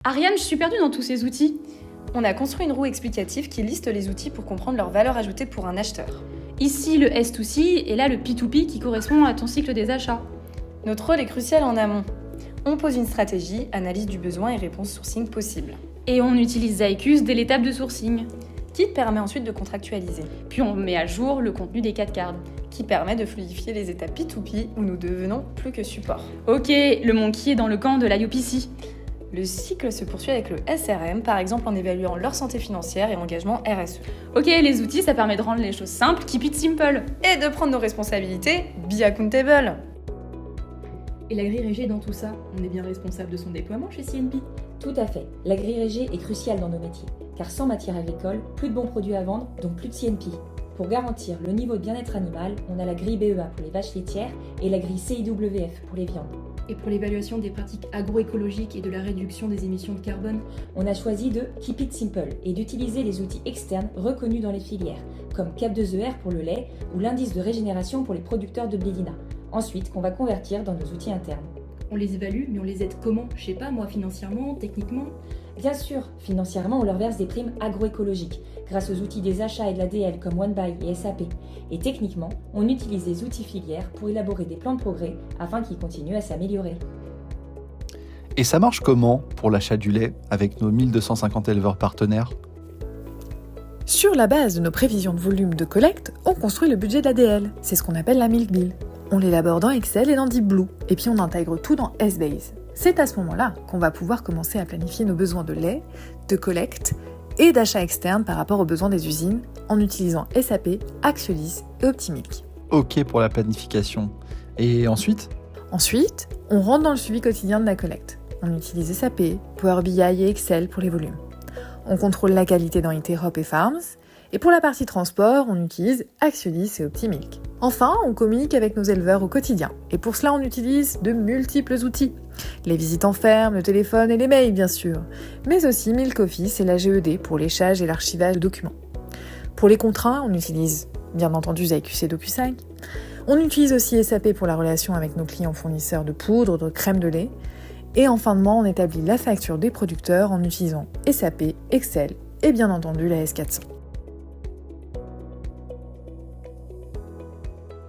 Ariane, je suis perdue dans tous ces outils. On a construit une roue explicative qui liste les outils pour comprendre leur valeur ajoutée pour un acheteur. Ici le S2C et là le P2P qui correspond à ton cycle des achats. Notre rôle est crucial en amont. On pose une stratégie, analyse du besoin et réponse sourcing possible. Et on utilise Zycus dès l'étape de sourcing, Qui permet ensuite de contractualiser, puis on met à jour le contenu des 4 cards. qui permet de fluidifier les étapes P2P où nous devenons plus que support. Ok, le monkey est dans le camp de l'IOPC. Le cycle se poursuit avec le SRM, par exemple en évaluant leur santé financière et engagement RSE. Ok, les outils, ça permet de rendre les choses simples, keep it simple. Et de prendre nos responsabilités, be accountable. Et la grille régie dans tout ça, on est bien responsable de son déploiement chez CNP. Tout à fait. La grille régie est cruciale dans nos métiers, car sans matière agricole, plus de bons produits à vendre, donc plus de CNP. Pour garantir le niveau de bien-être animal, on a la grille BEA pour les vaches laitières et la grille CIWF pour les viandes. Et pour l'évaluation des pratiques agroécologiques et de la réduction des émissions de carbone, On a choisi de keep it simple et d'utiliser les outils externes reconnus dans les filières, comme CAP2ER pour le lait ou l'indice de régénération pour les producteurs de blélina. Ensuite, qu'on va convertir dans nos outils internes. on les évalue, mais on les aide comment? Je sais pas moi, financièrement, techniquement. Bien sûr, financièrement, on leur verse des primes agroécologiques grâce aux outils des achats et de l'ADL comme OneBuy et SAP. Et techniquement, on utilise les outils filières pour élaborer des plans de progrès afin qu'ils continuent à s'améliorer. Et ça marche comment pour l'achat du lait avec nos 1250 éleveurs partenaires? Sur la base de nos prévisions de volume de collecte, on construit le budget d'ADL. C'est ce qu'on appelle la Milk Bill. On l'élabore dans Excel et dans Deep Blue, et puis on intègre tout dans S-Base. C'est à ce moment-là qu'on va pouvoir commencer à planifier nos besoins de lait, de collecte et d'achat externe par rapport aux besoins des usines en utilisant SAP, Axiolis et Optimilk. Ok pour la planification. Et ensuite? Ensuite, on rentre dans le suivi quotidien de la collecte. On utilise SAP, Power BI et Excel pour les volumes. On contrôle la qualité dans Interop et Farms. Et pour la partie transport, on utilise Axiolis et Optimilk. Enfin, on communique avec nos éleveurs au quotidien. Et pour cela, on utilise de multiples outils. Les visites en ferme, le téléphone et les mails, bien sûr. Mais aussi Milk Office et la GED pour l'échage et l'archivage de documents. Pour les contrats, on utilise bien entendu Zycus et DocuSign. On utilise aussi SAP pour la relation avec nos clients fournisseurs de poudre, de crème de lait. Et en fin de mois, on établit la facture des producteurs en utilisant SAP, Excel et bien entendu la S400.